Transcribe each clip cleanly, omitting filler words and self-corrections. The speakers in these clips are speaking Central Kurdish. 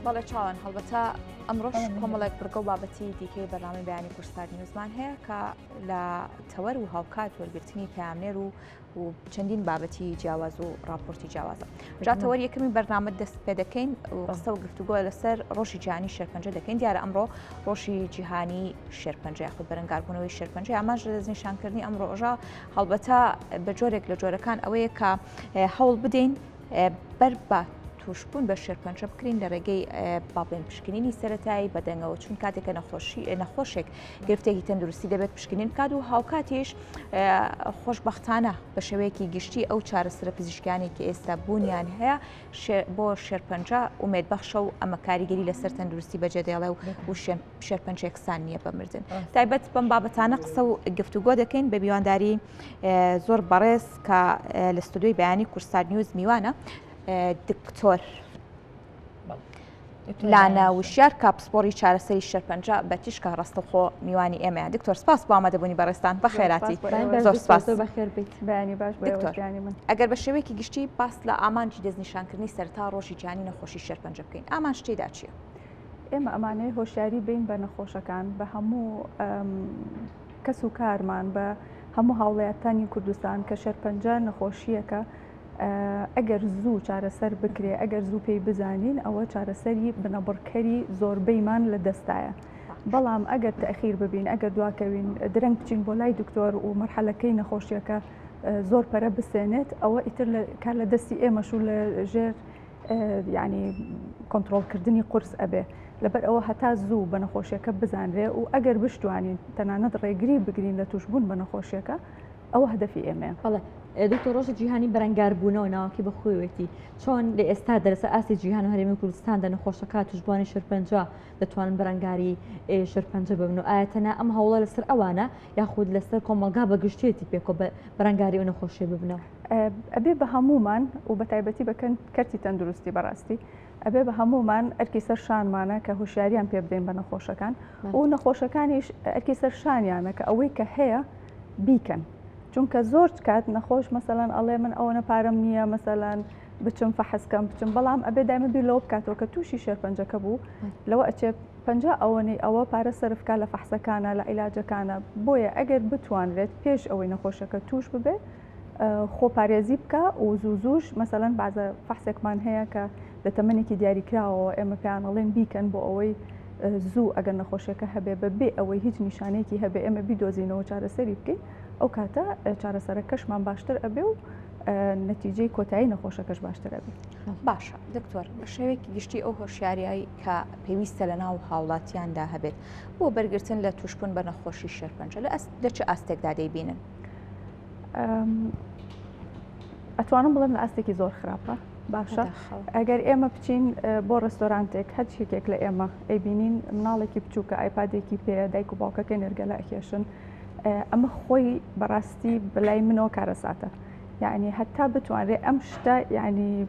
بەڵێ چاوان هەڵبەتە ئەمڕۆژ کۆمەڵێک بڕگە و بابەتی دیکەی بەنامەی بەیانی کورسستانی نیوزمان هەیە کە لە تەوەر و هاوکات وەرگرتنی پامنێر و چەندین بابەتی جیاواز و راپۆرتی جیاوازە. جاتەوەر یەکەمی بەرنامە دەست پێ دەکەین و قسە و گفتوگۆ لەسەر ڕۆژی جیهانی شێرپەنجە دەکەین. دیارە ئەمڕۆ ڕۆژی جیهانی شێرپەنجە یاخود بەرەنگاربوونەوەی شێرپەنجە ئاماژ لە دەستنیشانکردنی ئەمڕۆ ڕۆژە هەڵبەتە بە جۆرێک لە جۆرەکان ئەوەیە کە هەوڵ بدەین بەر بە توشبوون بە شێرپەنجە بکرین لە ڕێگەی باڵێن پشکنینی سەرەتایی بەدەنگەوە، چون کاتێکە نەخۆشێک گرفتێکی تەندروستی دەبێت پشکنین بکات و هاوکاتیش خۆشبەختانە بە شێوەیەکی گشتی ئەو چارەسەرە پزیشکیانێکی ئێستا بوونیان هەیە بۆ شێرپەنجە ئومێدبەخشە و ئەمە کاریگەری لەسەر تەندروستی بەجێدێڵێ و شێرپەنجە یەکسان نییە بە مردن. تایبەت بەم بابەتانە قسە و گفتوگۆ دەکەین بە میوانداری زۆر بەڕێز کە لە ستودیۆی بەیانی کورسستان نیوز میوانە دکتۆر لانا وشیار کاپسپۆری چارەسەری شێرپەنجە بە تیشکە ڕاستەوخۆ میوانی ئێمەیە. دکتۆر سپاس بۆ ئامادەبوونی بەڕێستان بە خێراتی. زۆر سپاس. ئەگەر بە شێوەیەکی گشتی باس لە ئامانجی دەستنیشانکردنی سەرتا ڕۆژی جیهانی نەخۆشی شێرپەنجە بکەین. ئامان شتێدا چییە؟ ئێمە ئەمانەی هۆشیاری بین بە نەخۆشەکان بە هەموو کەس و کارمان بە هەموو هاوڵاتیانی کوردستان کە شێرپەنجە نەخۆشیەکە ئەگەر زوو چارەسەر بکرێ، ئەگەر زوو پێی بزانین ئەوە چارەسەری بنەبڕکەری زۆربەیمان لە دەستایە. بەڵام ئەگەر تەخیر ببین، ئەگەر دواکەوین درەنگ بچین بۆ لای دکتۆر و مەرحەلەکەی نەخۆشیەکە زۆر پەرە بسێنێت، ئەوە ئیتر کار لە دەستی ئێمەش و لە ژێر یعنی کۆنتڕۆڵکردنی قورس ئەبێ. لەبەر ئەوە هەتا زوو بە نەخۆشیەکە بزانرێ و ئەگەر بشتوانین تەنانەت ڕێگری بگرین لە توشبوون بە نەخۆشیەکە، ئەوە هەدەفی ئێمەیە. دکتۆر ڕۆژی جیهانی بەرەنگاربوونەوە ناوەکی بەخۆیەتی چۆن لە ئێستا دەرەسە ئاسی جیهان و هەرێمی کوردستاندا نەخۆشەکە توشبوانی شێرپەنجە دەتوانن بەرەنگاری شێرپەنجە ببن و ئاەتەنە ئەم هەوڵە لەسەر ئەوانە یاخود لەسەر کۆمەلگا بە گشتێتی پێکۆ بەرەنگاری ئەو نەخۆشیە ببنەوە. ئەبێ بە هەمومان و بە تایبەتی بەکەن کەرتی تەندروستی بەڕاستی ئەبێ بە هەمومان ئەرکی سەر شانمانە کە هوشیاریان پێ بدەین بە نەخۆشەکان و نەخۆشەکانیش ئەرکی سەر شانیانە کە ئەوەی کە هەیە بیکەن. چونکە زۆر کات نەخۆش مەسەلەن ئەڵێ من ئەوە پارەم نییە مەسەلەن بچم فەحسکەم بچم، بەڵام ئەبێ دایمە بیر لەوە بکاتەوە کە تووشی شێرپەنجەکە بوو لەوە ئەچێ پەنجا ئەوەی ئەوە پارە سەرفکە لە فەحسەکانە لە عیلاجەکانە. بۆیە ئەگەر بتوانرێت پێش ئەوەی نەخۆشەکە توش ببێ خۆپارێزی بکە و زووزوش مەسەلەن بازە فەحسێکمان هەیە کە لە تەمەنێکی دیاریکراوەوە ئێمە پێیانەڵێن بیکەن بۆ ئەوەی زوو ئەگەر نەخۆشیەکە هەبێ بەبێ ئەوەی هیچ نیشانەیەکی هەبێ ئێمە بیدۆزینەوە چارەسەری بکەین، ئەو کاتە چارەسەرەکەشمان باشتر ئەبێ و نەتیجەی کۆتایی نەخۆشەکەش باشتر ئەبێ. باشە دکتۆر، بە شێوەیەکی گشتی ئەو هۆشیاریایی کە پێویستە لە ناو هاوڵاتیاندا هەبێت بۆ بەرگرتن لە توشبوون بە نەخۆشی شێرپەنجە لە چه ئاستێکدا دەیبینن؟ ئەتوانم بڵێم لە ئاستێکی زۆر خراپە. باشە ئەگەر ئێمە بچین بۆ ڕستۆرانتێک هەر شتێک لە ئێمە ئەیبینین مناڵێکی بچووکە ئایپادێکی پێ دایک و باوکەکەی نێرگەلە ئەکێشن، ئەمە خۆی بەڕاستی بەلای منەوە کارەساتە. یعنی هەتا بتوانرێ ئەم شتە یعنی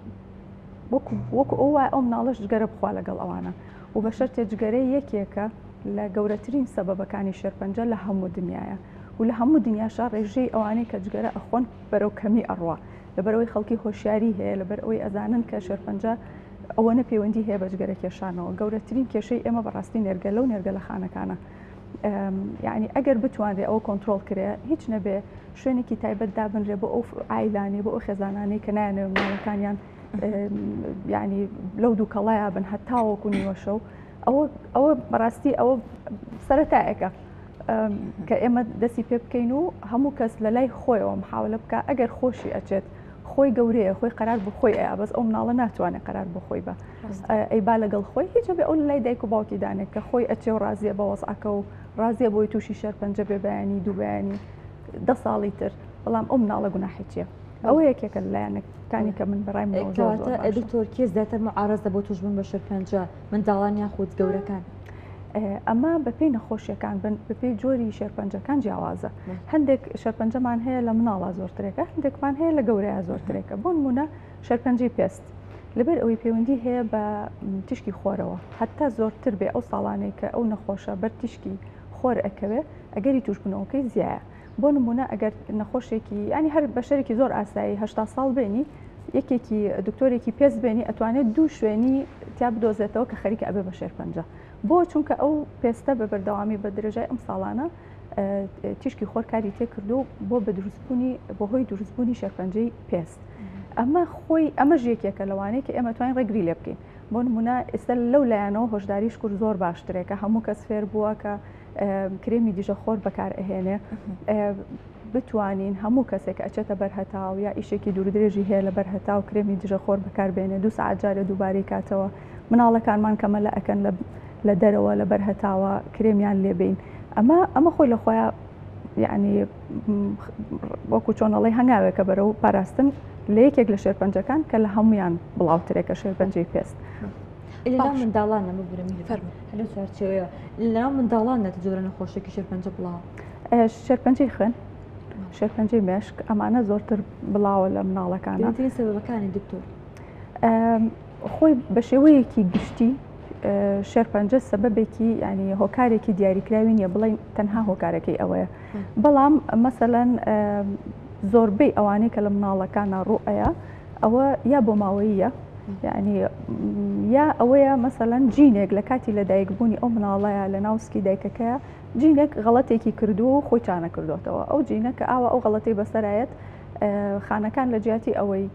وەکو ئەو مناڵش جگەرە بخوا لەگەڵ ئەوانە و بە شەرتێ جگەرەی یەکێکە لە گەورەترین سەبەبەکانی شێرپەنجە لە هەموو دنیاە و لە هەموو دنیاشا ڕێژەی ئەوانەی کە جگەرە ئەخۆن بەرەو کەمی ئەڕوا لەبەرەوەی خەڵکی هۆشیاری هەیە، لەبەر ئەوەی ئەزانن کە شێرپەنجە ئەوەنە پەیوەندی هەیە بە جگەرە کێشانەوە. گەورەترین کێشەی ئێمە بەڕاستی نێرگەلە و نێرگەلەخانەکانە. یعنی ئەگەر بتوانرێ ئەوە کۆنتترۆل کرێ هیچ نەبێ شوێنێکی تایبەت دابنرێ بۆ ئەو عیلانی بۆ ئەو خێزانانەی کە نایەنێ ماڵەکانیان ینی لەو دوو کەڵایە بن هەتاوەکو نیوەشە و ئەوە بەڕاستی ئەوە سەرەتایەکە کە ئێمە دەستی پێ بکەین و هەموو کەس لە لای خۆیەوە محاولە بکە ئەگەر خۆشی ئەچێت خۆی گەورەیە خۆی قەرار بە خۆی ئەیە بەس ئەو مناڵە ناتوانێت قەرار بە خۆی بە ئەی با لەگەڵ خۆی هیچ بێ ئەو لای دایک و باوکی دانێت کە خۆی ئەچێ و ڕازیە بە وەزعەکە و ڕازیە بۆی تووشی شێرپەنجە بێ بەیانی دوو بەیانی 10 ساڵی تر، بەڵام ئەو مناڵە گوناحی چییە؟ ئەوە یەکێکە لایەنەکانی کە من بەڕای دکتۆر کێس زیاتر معارەزە بۆ توشبوون بە شێرپەنجە منداڵان یاخود گەورەکان؟ ئەمە بەپێی نەخۆشیەکان بن بەپێی جۆری شێرپەنجەکان جیاوازە. هەندێک شێرپەنجەمان هەیە لە مناڵە زۆرترێکە، هەندێکمان هەیە لە گەورەیە زۆرترێکە. بۆ نمونە شێرپەنجەی پێست لەبەر ئەوەی پەیوەندی هەیە بە تیشکی خۆرەوە هەتا زۆرتر بێ ئەو ساڵانەی کە ئەو نەخۆشە بەر تیشکی خۆر ئەکەوێ ئەگەری توشبوونەوەکەی زیایە. بۆ نمونە ئەگەر نەخۆشێکی ینی هەر بەشەرێکی زۆر ئاسایی 80 ساڵ بێنی یەکێکی دکتۆرێکی پێست بێنی ئەتوانێت دوو شوێنی تیا بدۆزێتەوە کە خەریکە ئەبێ بە شێرپەنجە بۆ چونکە ئەو پێستە بە بەردەوامی بە درێژای ئەم ساڵانە تیشکی خۆر کاری تێکردو بۆ بە دروستبوونی بۆ هۆی دروستبوونی شێرپەنجەی پێست ئەمە ژێکێکە لەوانەیە کە ئێمە توانین ڕێگری لێ بکەین بۆ نمونە ئێستا لەو لایەنەوە هۆشداری شکر زۆر باشترێکە هەموو کەس فێر بووە کە کرێمی دیژە خۆر بەکار ئەهێنێ بتوانین هەموو کەسێک ئەچێتە بەرهەتاو یا ئیشێکی دوورودرێژی هەیە لە بەرهەتاو کرێمی دیژە خۆر بەکاربێنێ 2 ساعت جارە دووبارەی کاتەوە مناڵەکانمان کەمە لە ئەکەن لە دەرەوە لە بەرهەتاوە کرێمیان لێبین ئەمە خۆی لە خۆیان یعنی وەکو چۆنەڵی هەنگاوێکە بەرەو پاراستن لە یەکێک لە شێرپەنجەکان کە لە هەمویان بڵاوترێکە شێرپەنجەی پێست لەناو منداڵانە هەلو چارچێوەیە لەناو منداڵانە جۆرە نەخۆشێکی شێرپەنجە بڵاو شێرپەنجەی خوێن شێرپەنجەی مێشک ئەمانە زۆرتر بڵاوە لە مناڵەکانە سەبەبەکانی دکتۆر خۆی بە شێوەیەکی گشتی شێرپەنجە سەبەبێکی ینی هۆکارێکی دیاریکراوی نیە بڵین تەنها هۆکارەکەی ئەوەیە بەڵام مەسەلەن زۆربەی ئەوانەی کە لە مناڵەکانە ڕوئەیە ئەوە یا بۆ ماوەیە یعنی یا ئەوەیە مەسەلەن جینێک لە کاتی لە دایکبوونی ئەو مناڵەیە لە ناوسکی دایکەکەیە جینێک غەڵەتێکی کردو و خۆی چانە کردوتەوە ئەو جینە کە ئاوە ئەو غەڵەتی بەسەرایەت خانەکان لە جیاتی ئەوەی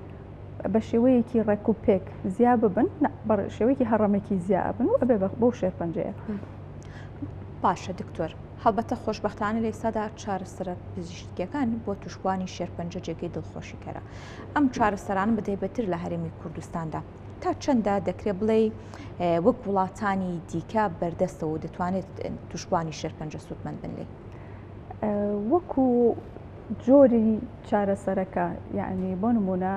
بە شێوەیەکی ڕێکوپێک زیا ببن بە شێوەیەکی هەڕەمێکی زیا بن و ئەبێ بۆ شێرپەنجەیە باشە دکتۆر هەڵبەتە خۆشبەختانە لە ئێستادا چارەسەرە پزیشکیەکان بۆ توشبوانی شێرپەنجە جێگەی دڵخۆشیکەرە ئەم چارەسەران بدەیبەتر لە هەرێمی کوردستاندا تا چەندە دەکرێت بڵێ وەک وڵاتانی دیکە بەردەستەوە دەتوانێت توشبوانی شێرپەنجە سوودمەند بن لێ وەکو جۆری چارەسەرەکە یعنی بۆ نمونە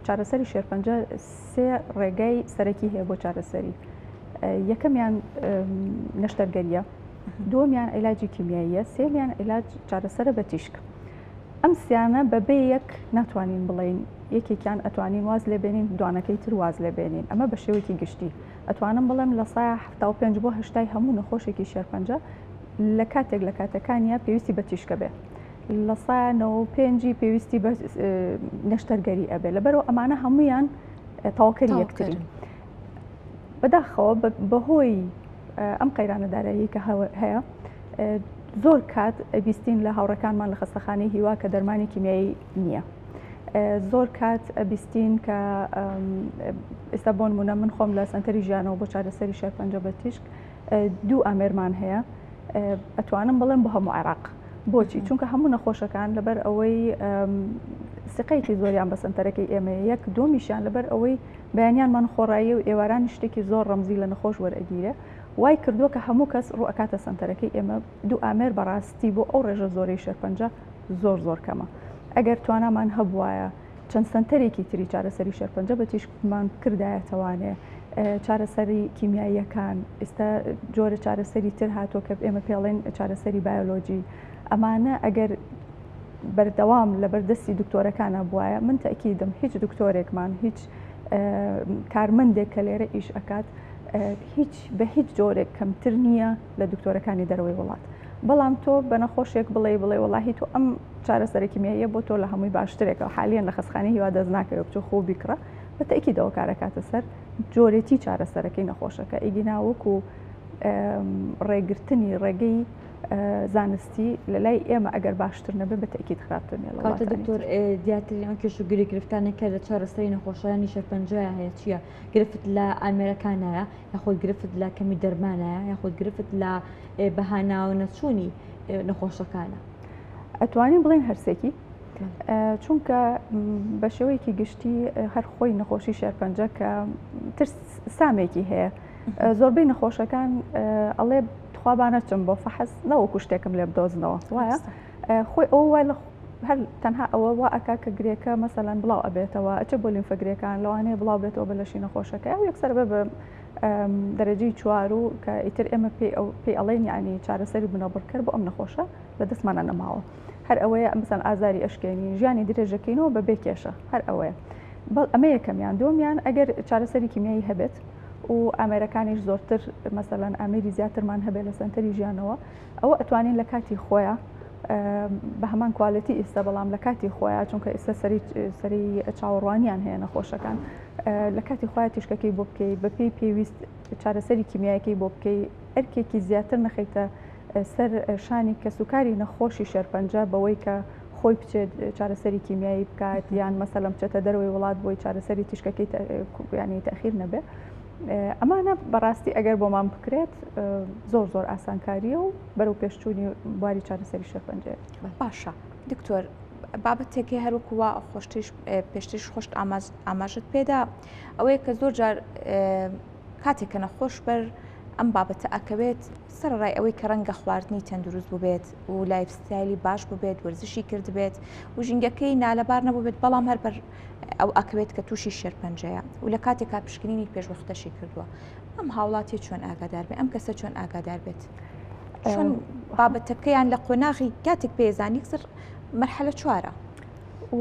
چارەسەری شێرپەنجە 3 ڕێگای سەرەکی هەیە بۆ چارەسەری یەکەمیان نەشتەرگەریە دووەمیان عیلاجی کیمیاییە سێمیان عیلاج چارەسەرە بە تیشک ئەم سیانە بەبێ یەک ناتوانین بڵین یەکێکیان ئەتوانین واز لێبێنین دوانەکەی تر واز لێبێنین ئەمە بە شێوەیەکی گشتی ئەتوانم بڵێم لە سایە 75 بۆ 80 هەموو نەخۆشێکی شێرپەنجە لە کاتێک لە کاتەکانیە پێویستی بە تیشکە بێ لە سایەنەوە 5 پێویستی بە نەشتەرگەری ئەبێ لەبەرەوە ئەمانە هەمویان تەواوکەری یەکترین بەداخەوە بەهۆی ئەم قەیرانەدارایی کە هەیە زۆر کات ئەبیستین لە هاوڕەکانمان لە خەستەخانەی هیوا کە دەرمانی کیمیایی نییە زۆر کات ئەبیستین کە ئێستا بۆ نمونە من خۆم لە سەنتەری ژیانەوە بۆ چارەسەری شێرپەنجە بە تیشک 2 ئامێرمان هەیە ئەتوانم بڵێم بۆ هەموو عێراق بۆچی چونکە هەموو نەخۆشەکان لەبەر ئەوەی سقەیەکی زۆریان بە سنتەرەکەی ئێمە یەک دومیشیان لەبەر ئەوەی بەیانیانمان خۆڕایی و ئێوارانی شتێکی زۆر ڕەمزی لە نەخۆش وەرئەگیرە وای کردووە کە هەموو کەس ڕوئەکاتە سنتەرەکەی ئێمە 2 ئامێر بەڕاستی بۆ ئەو ڕێژە زۆرەی شێرپەنجە زۆر کەمە ئەگەر توانامان هەبوایە چەند سنتەرێکی تری چارەسەری شێرپەنجە بە تیشکمان کردایەتەوانێ چارەسەری کیمیاییەکان ئێستا جۆرە چارەسەری تر هاتۆ کە ئێمە پێڵێن چارەسەری بایۆلۆجی ئەمانە ئەگەر بەردەوام لە بەردەستی دکتۆرەکانە بواە من تاکیدم هیچ دکتۆرێکمان هیچ کارمەندێک کە لێرە ئیش ئەکات بە هیچ جۆرێک کەمتر نییە لە دکتۆرەکانی دەروەی وڵات بەڵام تۆ بە نەخۆشێک بڵێ وڵاهی تۆ ئەم چارەسەرە کیمیاییە بۆ تۆ لە هەمووی باشترێکە حالیان لە خەستخانەی هیوا دەست ناکەوێت بچۆ خۆ بیکڕە بە تاکیدەوە کارەکاتە سەر جۆرێتی چارەسەرەکەی نەخۆشەکە ئیدینا وەکو ڕێگرتنی ڕێگەی زانستی لە لای ئێمە ئەگەر باشتر نەبێ بە تاکید خراپترنێ کاتە دکتۆر دیاتری ئەم کێشوگیری گرفتانێکە لە چارەسەری نەخۆشیانی شێرپەنجەیە هەیە چییە گرفت لە ئامێرەکانایە یاخۆی گرفت لە کەمی دەرمانایە یاخۆی گرفت لە بەهاناو نەچوونی نەخۆشەکانە ئەتوانین بڵین هەرسێکی چونکە بە شێوەیەکی گشتی هەر خۆی نەخۆشی شێرپەنجە کە ترس سامێکی هەیە زۆربەی نەخۆشەکان ئەڵێ خوابانە چم بۆ فەحەز نەوەکو شتێکم لێ بدۆزنەوە وایە خۆی ئەو وای هەر تەنها ئەوە وا ئەکا کە گرێکە مەسەلەن بڵاو ئەبێتەوە ئەچە بۆ لیمفەگرێکان لەوانەیە بڵاو بێتەوە بە لەشی نەخۆشەکە و یەکسەر بە دەرەجەی 4 و کە ئیتر ئێمە پێی ئەڵێن یعنی چارەسەری بنەبڕکرد بۆ ئەم نەخۆشە بە دەستمانە نەماوە هەر ئەوەیە ئەمسان ئازاری ئەشکێنی ژیانی درێژەکەینەوە بە بێ کێشە هەر ئەوەیە ئەمە یەکەمیان دومیان ئەگەر چارەسەری کیمیایی هەبێت و ئامێرەکانیش زۆرتر مەسەلەن ئامێری زیاترمان هەبێت لە سنتەری ژیانەوە ئەوە ئەتوانین لە کاتی خۆیان بە هەمان کوالەتی ئێستا بەڵام لە کاتی خۆیان چونکە ئێستا سەری چاوەڕوانیان هەیە نەخۆشەکان لە کاتی خۆیان تیشکەکەی بۆ بکەیت بە پێی پێویست چارەسەری کیمیایەکەی بۆ بکەی ئەرکێکی زیاتر نەخەیتە سەر شانی کە سوکاری نەخۆشی شێرپەنجە بەوەی کە خۆی بچێت چارەسەری کیمیایی بکات یان مەسەلەم بچێتە دەروی وڵات بۆی چارەسەری تیشکەکەی ینی تەخیر نەبێ ئەمانە بەڕاستی ئەگەر بۆمان بکرێت زۆر ئاسانکاریە و بەرەو پێشچوونی بواری چارەسەری شێرپەنجەیە. باشە دکتۆر بابەتێکی هەروەکووا پێشتریش خۆشت ئاماژت پێدا ئەوەیە کە زۆر جار کاتێککە نەخۆش بەر ئەم بابەتە ئەکەوێت سەرڕای ئەوەی کە ڕەنگە خواردنی تەندروست ببێت و لایفستایلی باش ببێت وەرزشی کرد بێت و ژینگەکەی نالەبار نەبوو بێت بەڵام هەر بەر ئەو ئەکەوێت کە تووشی شێرپەنجەیە و لە کاتێکا پشکنینی پێشوەختەشی کردووە ئەم هاوڵاتی چۆن ئاگادار بێت ئەم کەسە چۆن ئاگادار بێت چۆن بابەتەکەیان لە قۆناغی کاتێک پێزانی زر مەرحلە چوارە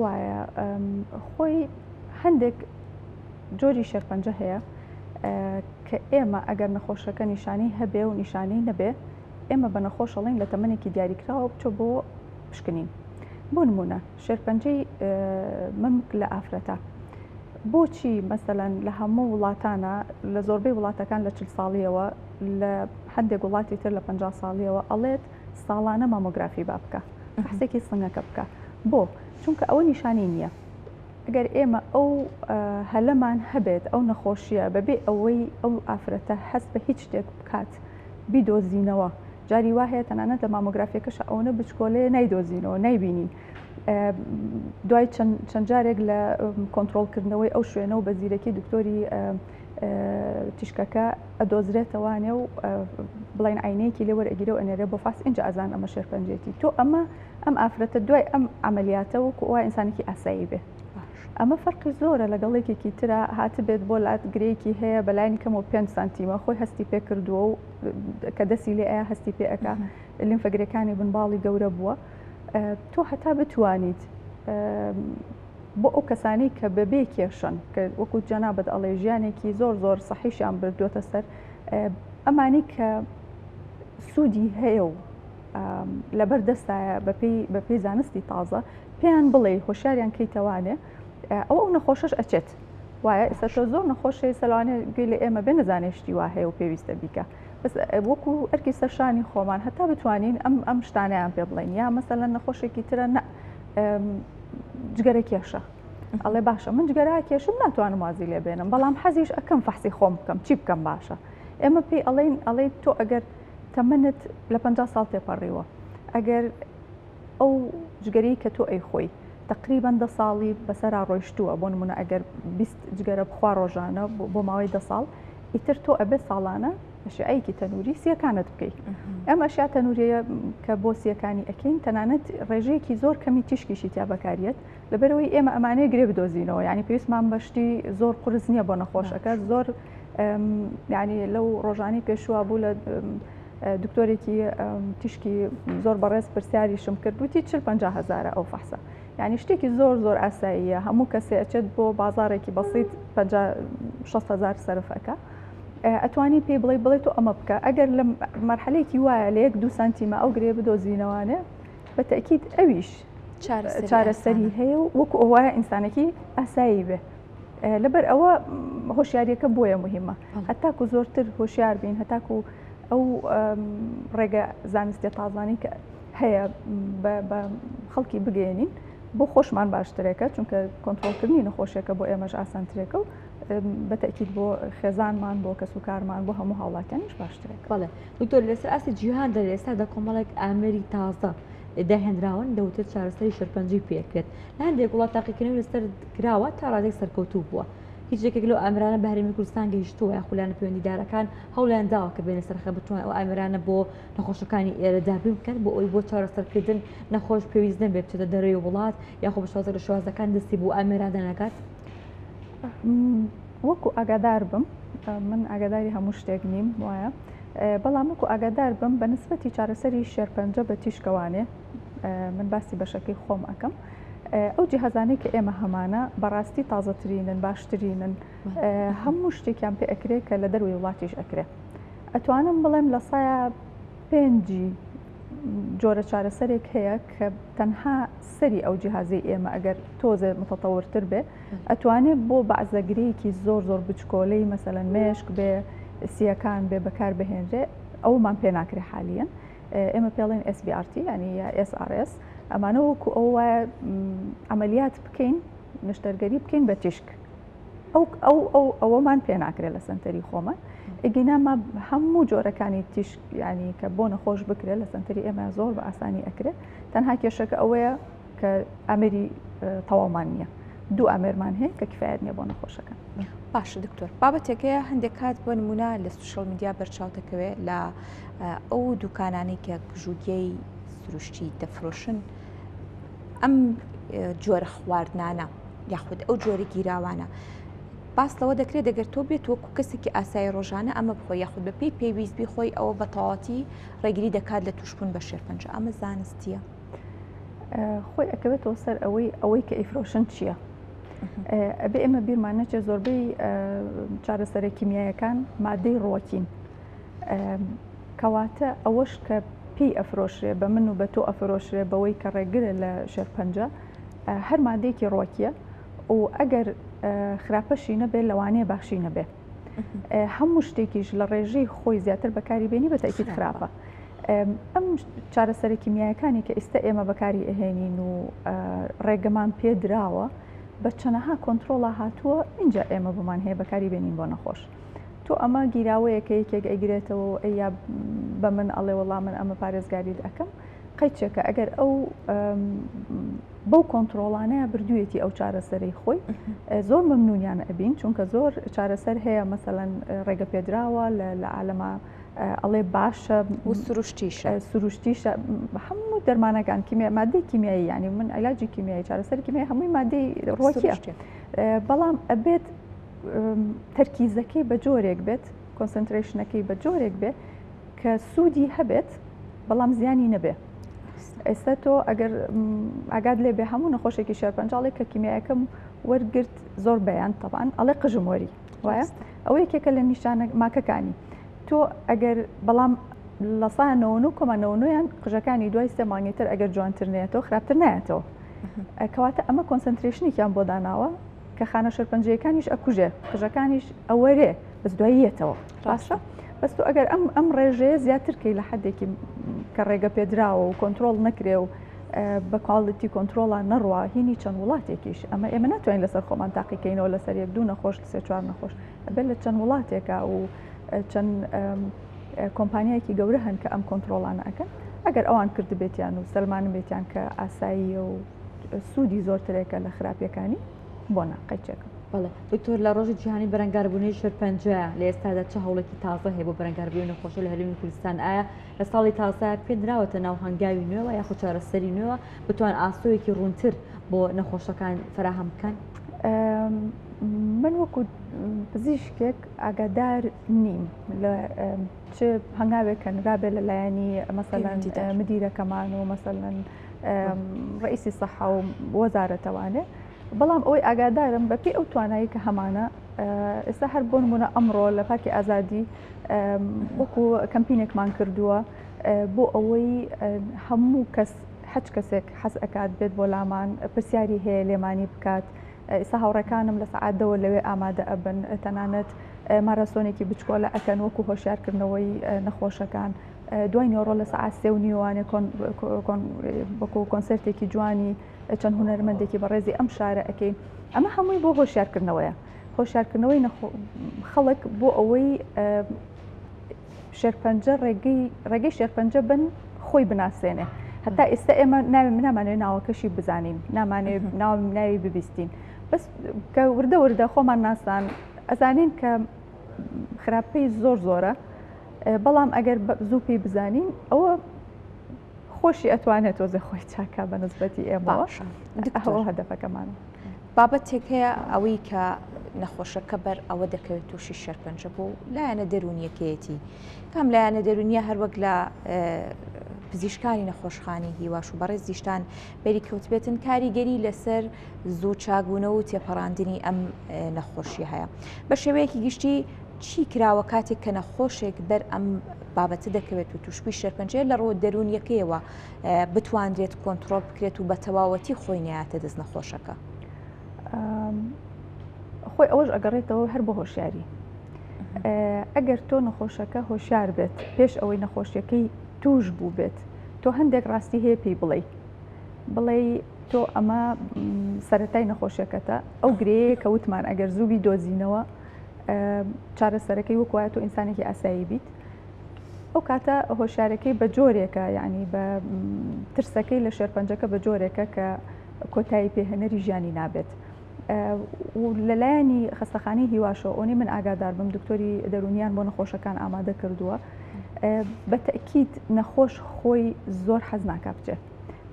وایە خۆی هەندێک جۆری شێرپەنجە هەیە کە ئێمە ئەگەر نەخۆشەکە نیشانەی هەبێ و نیشانەی نەبێ ئێمە بە نەخۆشەڵین لە تەمەنێکی دیاریکراوە بچۆ بۆ پشکنین بۆ نمونە شێرپەنجەی مەمک لە ئافرەتە بۆچی مەسەلەن لە هەموو وڵاتانە لە زۆربەی وڵاتەکان لە 40 ساڵیەوە لە هەندێک وڵاتی تر لە 50 ساڵیەوە ئەڵێت ساڵانە مامۆگرافی با بکە حسێکی سنگەکە بکە بۆ چونکە ئەوە نیشانی نییە ئەگەر ئێمە ئەو هەلەمان هەبێت ئەو نەخۆشیە بەبێ ئەوەی ئەو ئافرەتە هەست بە هیچ شتێک بکات بیدۆزینەوە جاری وا هەیە تەنانەت لە مامۆگرافیەکەش ئەوەنە بچکۆلەیە نایدۆزینەوە نایبینین دوای چەند جارێک لە کۆنتترۆلکردنەوەی ئەو شوێنە و بەزیرەکی دکتۆری تیشکەکە ئەدۆزرێتەوانێ و بڵین عینەیەکی لێ وەرەگیرە و ئەنێرێ بۆ فاس اینجا ئەزان ئەمە شێرپەنجێتی تۆ ئەم ئافرەتە دوای ئەم ئەمەلیاتە و ئەوە ئینسانێکی ئاسایی بێ ئەمە فەرقی زۆرە لەگەڵێکێکی ترە هاتە بێت بۆ لات گرەیەکی هەیە بەلایانی کەم و 5 سانتیمە خۆی هەستی پێ کردووە و کە دەستی لێ ئایا هەستی پێ ئەکا لیمفەگرەکانی بنباڵی گەورە بووە تۆ هەتا بتوانیت بۆ ئەو کەسانی کە بەبێ کێشن کە وەکو جەنابەت ئەڵێ ژیانێکی زۆر سەحیشیان بردوۆتە سەر ئەمانی کە سوودی هەیە و لەبەر دەستایە بە پێی زانستی تازە پێیان بڵێ هۆشیاریان کەیتەوانێ ئەو نەخۆشش ئەچێت وایە ئێستا تۆ زۆر نەخۆشی سەلوانێ گوێ لە ئێمە بێ نەزانێشتی وا هەیە و پێویستە بیکە بەس وەکو ئەرکی سەرشانی خۆمان هەتا بتوانین ئەم شتانیان پێ بڵێن یا مەسەلەن نەخۆشێکی ترە نە جگەرە کێشە ئەڵێ باشە من جگەرا کێشم ناتوانم وازی لێ بێنم بەڵام حەزیش ئەکەم فەحسی خۆم بکەم چی بکەم باشە ئێمە پێی ئەڵێ تۆ ئەگەر تەمەنت لە 50 ساڵ تێپەڕیوە ئەگەر ئەو جگەری کە تۆ ئەی خۆی تقریبا 10 ساڵی بەسەرا ڕۆیشتووە بۆ نمونە ئەگەر 20 جگەرە بخوا ڕۆژانە بۆ ماوەی 10 ساڵ ئیتر تۆ ئەبێ ساڵانە ئەشیایەکی تەنووری سیەکانت بکەیت ئەم ئەشیا تەنووریە کە بۆ سیەکانی ئەکەین تەنانەت ڕێژەیەکی زۆر کەمی تیشکیشی تیا بەکارێت لەبەرەوەی ئێمە ئەمانەیە گرێ بدۆزینەوە ینی پێویستمان بەشتی زۆر قرس نییە بۆ نەخۆشەکە زۆر ینی لەو ڕۆژانی پێشوە بوو لە دکتۆرێکی تیشکی زۆر بەڕێز پرسیاریشم کرد وتی 40-50 ئەو فەحسە یعنی شتێکی زۆر ئاساییە هەموو کەسێ ئەچێت بۆ بازارێکی بەسیط 50-60 سەرفەکە ئەتوانی پێی بڵێ تۆ ئەمە بکە ئەگەر لە مەرحەلەیەکی وایە لە 1-2 سانتیمە ئەو گرێ بدۆزینەوانێ بە تەکید ئەویش چارەسەری هەیە و وەکو ئەوایە ئینسانێکی ئاسایی بێ لەبەر ئەوە هۆشیاریەکە بۆیە مهمە هەتاکو زۆرتر هۆشیار بین هەتاکو ئەو ڕێگە زانستی تازانی کە هەیە بە خەڵکی بگەێنین بۆ خۆشمان باشترێکە چونکە کۆنتترۆلکردنی نەخۆشیەکە بۆ ئێمەش ئاسانترێکە و بەتەکیید بۆ خێزانمان بۆ کەسوکارمان بۆ هەموو هاوڵاتیانیش باشترێک بەڵێ دکتۆر لەسەر ئاسی جیهان دە ئێستا دە کۆمەڵێک ئامێری تازە داهێنراون دەوتێت چارەسەری شێرپەنجەی پێکرێت لە هەندێک وڵات تاقیکردنەوەی لەسەر کراوە تا ڕادێک سەرکەوتوو بووە هیچ یەکێک لەو ئامرانە بە هەرێمی کوردستان گەیشتووە یا خولانە پەیوەندیدارەکان هەوڵیان داوە کە بێنە سەرخە بتوان ئەو ئامرانە بۆ نەخۆشەکانی ئێرە دابین بکەن بۆ ئەوی بۆ چارەسەرکردن نەخۆش پێویست نەبێت بچێتە دەرەوەی وڵات یاخۆ بە شازە لە شوازەکان دەستی بۆ ئامێران دەناکات وەکو ئاگادار بم من ئاگاداری هەموو شتێک نیم وایە بەڵام وەکو ئاگادار بم بە نسبەتی چارەسەری شێرپەنجە بە تیشکەوانێ من باسی بەشەکەی خۆم ئەەکەم ئەو جیهازانەی کە ئێمە هەمانە بەڕاستی تازەترینن باشترینن هەموو شتێکیان پێ ئەکرێت کە لە دەروی وڵاتیش ئەکرێ ئەتوانم بڵێم لە سایە 5 جۆرە چارەسەرێک هەیە کە تەنها سەری ئەو جیهازی ئێمە ئەگەر تۆزە متەتەورتر بێ ئەتوانێت بۆ بەعزەگرەیەکی زۆر بچکۆلەی مەسەلەن مێشک بێ سیەکان بێ بەکار بهێنرێ ئەومان پێ ناکرێ حالیان ئێمە پێڵێن SBRT ینی SRS ئەمانە وەکو ئەو وایە عملیات بکەین نشتەرگەری بکەین بە تیشک ئەوەمان پێ ناکرێت لە سنتەری خۆمە ئەگەینامە هەموو جۆرەکانی تیشک ینی کە بۆ نەخۆش بکرێت لە سنتەری ئێمە زۆر بە ئاسانی ئەکرێت تەنها کێشەکە ئەوەیە کە ئەمەری تەواومان نییە دوو ئامێرمان هەیە کە کفایەت نییە بۆ نەخۆشەکان. باشە دکتۆر بابەتێکەیە هەندێک کات بۆ نمونە لە سوشەڵ میدیا بەرچاوتەکەوێت لە ئەو دوکانانی کە گژوگەی سروشتی دەفرۆشن ئەم جۆرە خواردنانە یاخود ئەو جۆرە گیراوانە باس لەوە دەکرێت دەگەر تۆ بێت وەکو کەسێکی ئاسایی ڕۆژانە ئەمە بخۆی یاخود بە پێی پێویستبی خۆی ئەوە بە تەواتی ڕێگری دەکات لە توشبوون بە شێرپەنجە ئەمە زانستیە خۆی ئەکەوێتەوە سەر ئەوەی کە ئیفرۆشن چییە؟ ئەبێ ئێمە بیرمان نەچێت زۆربەی چارەسەرە کیمیایەکان مادەی ڕۆکین کەواتە ئەوەش کە پێی ئەفرۆشرێ بە من و بە تۆ ئەفرۆشرێ بەوەی کە ڕێگرە لە شێرپەنجە هەر مادەیەکی ڕۆکیە و ئەگەر خراپەشی نەبێت لەوانەیە باشی نەبێت هەموو شتێکیش لە ڕێژەی خۆی زیاتر بەکاری بێنی بە تاکید خراپە ئەم چارەسەرە کیمیایەکانی کە ئێستا ئێمە بەکاری ئەهێنین و ڕێگەمان پێدراوە بە چەنەها کۆنتترۆڵە هاتووە اینجا ئێمە بمان هەیە بەکاری بێنین بۆ نەخۆش تۆ ئەمە گیراوەیەکە یەکێک ئەگرێتەوە ئەیا بە من ئەڵێ وەڵام من ئەمە پارێزگاری دەکەم قەیچێکە ئەگەر ئەو بەو کۆنتترۆڵانەیە بردوێتی ئەو چارەسەرەی خۆی زۆر مەمنونیان ئەبین چونکە زۆر چارەسەر هەیە مەسەلەن ڕێگە پێدراوە لە عالەما ئەڵێ باشە و سروشتیشە هەموو دەرمانەکان مادەی کیمیایی ینی من عیلاجی کیمیایی چارەسەر کیمیایی هەمووی مادەی ڕۆکیە بەڵام ئەبێت تەرکیزەکەی بە جۆرێک بێت کۆنسنتریشنەکەی بە جۆرێک بێت کە سوودی هەبێت بەڵام زیانی نەبێ ئێستا تۆ ئەگەر ئاگاد لێ بێ هەموو نەخۆشێکی شێرپەنجاڵێک کە کیمیایەکەم وەرگرت زۆر بەیان تەبان ئەڵێ قژمۆری وایە ئەو یەکێکە لە نیشانە ماکەکانی تۆ ئەگەر بەڵام لە سا 99.9یان قژەکانی دوای سێ مانگێتر ئەگەر جوانتر نێتەوە خراپتر نایەتەوە کەواتە ئەمە کۆنسنتریشنێکیان بۆ داناوە کە خانە شێرپەنجەکانیش ئەکوژێ قژەکانیش ئەوەرێ بەس دواییەتەوە باشە بەس تۆ ئەگەر ئەم ڕێژەیە زیاتر کەی لە حدێکی کە ڕێگە پێدراوە و کۆنتترۆل نەکرێ و بە کاڵەتی کۆنتترۆڵان نەڕوا هینی چەند وڵاتێکیش ئەمە ئێمە ناتوانین لەسەر خۆمان تاقیکەینەوە لەسەر یەک دوو نەخۆش سێ چوار نەخۆش بێت لە چەند وڵاتێکە و چەند کۆمپانیایەکی گەورە هەن کە ئەم کۆنتترۆڵانە ئەەکەن ئەگەر ئەوان کرد بێتیان و سەلمانم بێتیان کە ئاساییە و سوودی زۆرترێکە لە خراپیەکانی بۆ ناقەیچێکە بەڵێ دکتۆر لە ڕۆژی جیهانی بەرەنگاربوونی شێرپەنجە لە ئێستادا چه هەوڵێکی تازە هەیە بۆ بەرەنگاربوونی نەخۆشی لە هەرێمی کوردستان ئایا لە ساڵی تازە پێدراوەتە ناو هەنگاوی نوێوە یاخود چارەسەری نوێوە بتوان ئاسۆیەکی ڕوونتر بۆ نەخۆشەکان فراهەم بکەن؟ من وەکو پزیشکێک ئاگادار نیم لە چ هەنگاوێک کە نرابێت لەلایەنی مەسەلەن مدیرەکەمان و مەسەلەن ڕئیسی سەحا و وەزارەتەوانێ بەڵام ئەوەی ئاگادارم بەپێی ئەو توانایی کە هەمانە ئێستا هەر بۆ نمونە ئەمڕۆ لە پارکی ئازادی وەکو کەمپینێکمان کردووە بۆ ئەوەی هەموو کەس حەج کەسێک حەز ئەکات بێت بۆ لامان پرسیاری هەیە لێمانی بکات ئێستا هاوڕەکانم لە سەعاتەوە لەوێ ئامادە ئەبن تەنانەت مارەسۆنێکی بچکۆلە ئەکەن وەکو هۆشیارکردنەوەی نەخۆشەکان دوای نیۆڕۆ لە سەعات 3:30 وەکو کۆنسرتێکی جوانی چەند هونەرمەندێکی بەڕێزی ئەم شارە ئەەکەین ئەمە هەمووی بۆ هۆشیارکردنەوەیە هۆشیارکردنەوەی خەڵک بۆ ئەوەی شێرپەنجە ڕێگەی شێرپەنجە بن خۆی بناسێنێ هەتا ئێستا ئێمە نامانێت ناوەکەشی بزانین نامانێت ناوی ببیستین بەس کە وردە خۆمان ناسان ئەزانین کە خراپەی زۆرە بەڵام ئەگەر زوو پێی بزانین ئەوە خۆشی ئەتوانێت تۆزە خۆی چاکە بە نسبەتی ئێمەوە ئەوە هەدەفەکەمانە بابەتێک هەیە ئەوەی کە نەخۆشەکە بەر ئەوە دەکەوێت تووشی شێرپەنجە بۆ لایەنە دەرونیەکەیەتی کام لایەنە دەرونیە هەروەک لە پزیشکانی نەخۆشخانی هیواش و بەڕێز زیشتان بەری کەوتبێتن کاریگەری لەسەر زوو چاکبوونەوە و تێپەڕاندنی ئەم نەخۆشی هەیە بە شێوەیەکی گشتی چی کراوە کاتێک کە نەخۆشێک بەر ئەم بابەتە دەکەوێت و توشبی شێرپەنجەیە لە ڕۆ دەرونیەکەیەوە بتواندرێت کۆنتترۆل بکرێت و بە تەواوەتی خۆی نایاتە دەست نەخۆشەکە. خۆی ئەوەش ئەگەڕێتەوە هەر بە هۆشیاری. ئەگەر تۆ نەخۆشەکە هۆشیار بێت پێش ئەوەی نەخۆشیەکەی توش بوو بێت، تۆ هەندێک ڕاستی هەیە پێی بڵێ تۆ ئەمە سەرەتای نەخۆشیەکەتە ئەو گرەیە کە وتمان ئەگەر زووی دۆزینەوە چارەسەرەکەی وەکوایە تۆ ئینسانێکی ئاسایی بیت، ئەو کاتە هۆشیارەکەی بە جۆرێکە، یعنی بە ترسەکەی لە شێرپەنجەکە بە جۆرێکە کە کۆتایی پێهێنەری ژیانی نابێت. و لەلایەنی خەستەخانەی هیواشەوە ئەوەی من ئاگادار بم دکتۆری دەرونیان بۆ نەخۆشەکان ئامادە کردووە، بە تەکید نەخۆش خۆی زۆر حەز ناکا بچێت.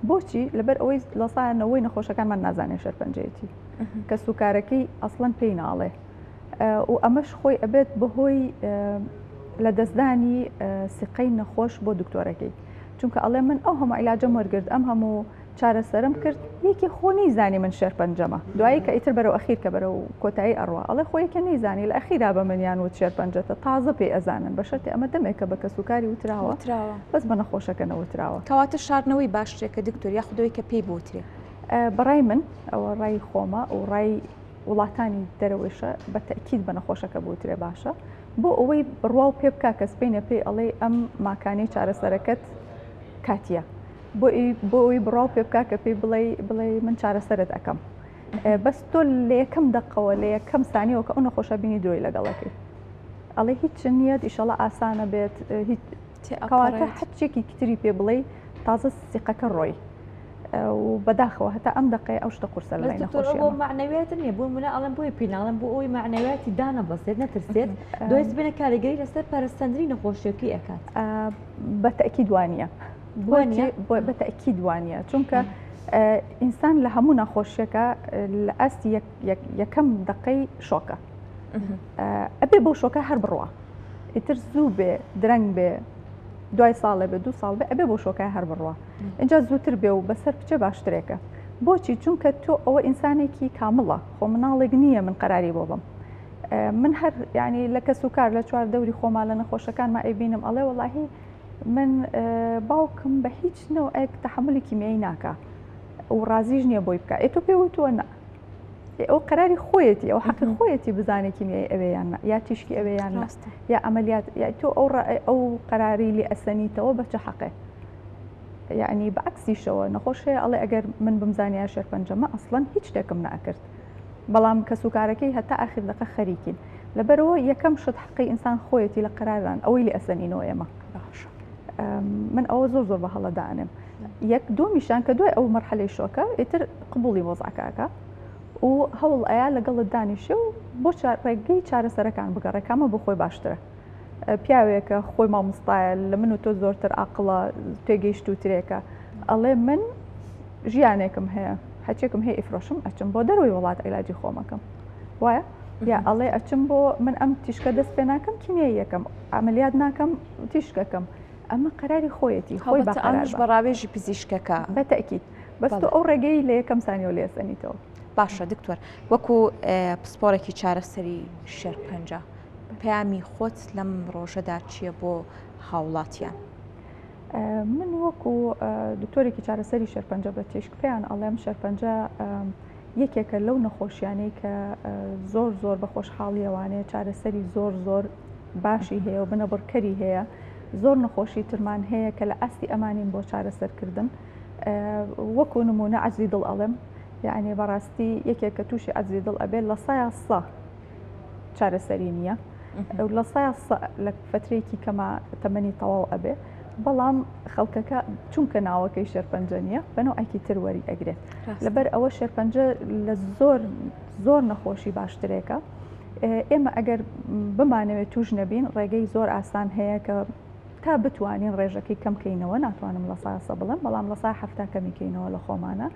بۆچی؟ لەبەر ئەوەی لەسانەوەی نەخۆشەکانمان نازانێت شێرپەنجەیەتی کە سوکارەکەی ئەسڵەن پێی ناڵێ و ئەمەش خۆی ئەبێت بەهۆی لە دەستدانی سقەی نەخۆش بۆ دکتۆرەکەی، چونکە ئەڵێ من ئەو هەموو عیلاجەم وەرگرت، ئەم هەموو چارەسەرم کرد، یەکی خۆ نەیزانی من شێرپەنجەمە، دوایی کە ئیتر بەرەو ئەخیر کە بەرەو کۆتایی ئەڕوا ئەڵێ خۆیەکە نەیزانی لە ئەخیرا بە منیان وت شێرپەنجەتە تازە پێی ئەزانن بە شەرتی ئەمە دەمێکە بە کە سوکاری وتراوە بەس بە نەخۆشەکە نەوتراوە. کەواتە شاردنەوەی باشترێکە دکتۆر یاخودەوەی کە پێی بوترێ. بەڕای من ئەوە ڕای خۆمە و ڕای وڵاتانی دەرەوەشە بە تەکید بە نەخۆشەکە بوترێ باشە، بۆ ئەوەی بڕوا و پێ بکا کە سپینە پێی ئەڵێ ئەم ماکانەی چارەسەرەکەت کاتیە، بۆ ئەوی بڕاو پێ بکا کە پێی بڵێ من چارەسەرت ئەەکەم، بەس تۆ لە یەکەم دقەوە لە یەکەم سانیەوە کە ئەو نەخۆشە بینی درۆی لەگەڵەکەی ئەڵێ هیچ نیەت ئیشەڵە ئاسانە بێت، کەواتە حەچێکی کتری پێ بڵێ تازە سیقەکە ڕۆی و بەداخەوە هەتا ئەم دقەیە ئەو شتە قورسە لای نەخۆشی بۆ معنەوێت نیە بۆ منە ئەڵم بۆی پێناڵم بۆ ئەوی معنەوێتی دانە بەسێت نەترسێت دوێت بێنە کارەگەری لەسەر پەرستەندری نەخۆشیەکەی ئەکات. بە تەکید وانە بە تەکید وانە، چونکە ئینسان لە هەموو نەخۆشیەکە لە ئاستی یەکەم دقەی شۆکە ئەبێ بەو شۆکە هەر بڕوە، ئیتر زوو بێ درەنگ بێ دوای ساڵێ بێ 2 ساڵ بێ ئەبێ بۆ شۆکای هەر بڕوە، اینجا زووتر بێ و بەسەر بچە باشترێکە. بۆچی؟ چونکە تۆ ئەوە ئینسانێکی کامڵە، خۆ مناڵێک نییە من قەراری بۆ بم. من هەر یعنی لە کەس و کار لە چوار دەوری خۆما لە نەخۆشەکان ما ئەیبینم ئەڵێ وەڵاهی من باوکم بە هیچ نەوەیەک تەحملی کیمیایی ناکە و ڕازیش نییە بۆی بکە، ئێ تۆ پێوتووە نە، ئەو قەراری خۆیەتی ئەو حەقی خۆیەتی بزانێت کیمیایی ئەوەیان یا تیشکی ئەوەیان یا ئەمەلیات تۆ ئەو قەراری لی ئەسەنیتەوە بە چه حەقێ؟ یعنی بەعکسیشەوە نەخۆشەیە ئەڵێ ئەگەر من بمزانیا شێرپەنجەمە ئەسڵەن هیچ شتێکم ناکرد، بەڵام کە سوکارەکەی هەتا ئاخر دقە خەریکین، لەبەرەوە یەکەم شت حەقی ئینسان خۆیەتی لە قەراران ئەوەی لی ئەسەنینەوە ئێمە. من ئەوە زۆر بە هەڵەدانم. یەک دومیشان کە دوای ئەو مەرحەلەی شۆکە ئیتر قبوڵی وەزعکاکە و هەوڵ ئەیا لەگەڵت دانیشێ و بۆ ڕێگەی چارەسەرەکان بگەڕێکامە بۆ خۆی باشترە. پیاوێکە خۆی مامۆستایە لە من و تۆ زۆرتر عاقڵە تێگەیشتووترێکە ئەڵێ من ژیانێکم هەیە هەچێکم هەیە ئیفرۆشم ئەچم بۆ دەروی وڵات عیلاجی خۆمەکەم وایە یا ئەڵێ ئەچم بۆ من ئەم تیشکە دەست پێ ناکەم کیمیایی یەکەم ئەمەلیات ناکەم تیشکەکەم، ئەمە قەراری خۆیەتی خۆی بەڕاوێژی پزیشکەکە بە تەکید، بەس تۆ ئەو ڕێگەی لە یەکەم سانیەوە لێسەنیتەوە. باشە دکتۆر، وەکو پسپۆرێکی چارەسەری شێرپەنجە پەیامی خۆت لەم ڕۆژەدا چییە بۆ هاوڵاتیان؟ من وەکو دکتۆرێکی چارەسەری شێرپەنجە بە تیشک پێیان ئەڵێم شێرپەنجە یەکێکە لەو نەخۆشیانەی کە زۆر بە خۆشحاڵیەوانەیە چارەسەری زۆر باشی هەیە و بنەبڕکەری هەیە، زۆر نەخۆشی ترمان هەیە کە لە ئاستی ئەمانین بۆ چارەسەرکردن. وەکو نمونە عەجزی دڵ ئەڵێم، یعنی بەڕاستی یەکێک کە تووشی عەجزی دڵ ئەبێت لە 100 چارەسەری نییە، لە 100 لە فترێکی کەما تەمەنی تەواو ئەبێ، بەڵام خەڵکەکە چونکە ناوەکەی شێرپەنجە نییە بەنەوەیەکی تر وەری ئەگرێت. لەبەر ئەوە شێرپەنجە لە زۆر نەخۆشی باشترێکە. ئێمە ئەگەر بمانەوێت توش نەبین ڕێگەی زۆر ئاسان هەیە کە تا بتوانین ڕێژەکەی کەمکەینەوە، ناتوانم لە 100 بڵێم، بەڵام لە 170 کەمیکەینەوە لە خۆمانە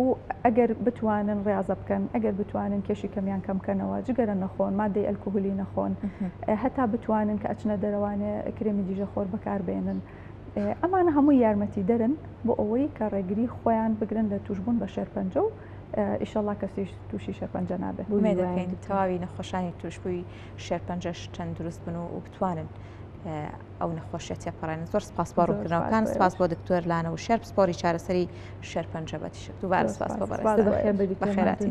و ئەگەر بتوانن ڕاضە بکەن، ئەگەر بتوانن کێشی کەمیان کەمکەنەوە، جگەرە نەخۆن، مادەی ئەلکۆهۆلی نەخۆن، هەتا بتوانن کە ئەچنە دەروانێ کرێمی دیژە خۆر بەکاربێنن، ئەمانە هەمووی یارمەتی دەرن بۆ ئەوەی کە ڕێگری خۆیان بگرن لە توشبوون بە شێرپەنجە و ئیشەڵا کەسیش تووشی شێرپەنجە نابێت. ومێ دەکەین تەواوی نەخۆشانی توشبووی شێرپەنجەش چەند دروست بن و بتوانن ئەو نەخۆشیە تێپەڕێن. زۆر سپاس بۆ ڕوونکردنەوەکان، سپاس بۆ دکتۆر لانە و شێر پسپۆری چارەسەری شێرپەنجە بەتیشک. دووبارە سپاس بۆ بەڕێز. بەخێراتی.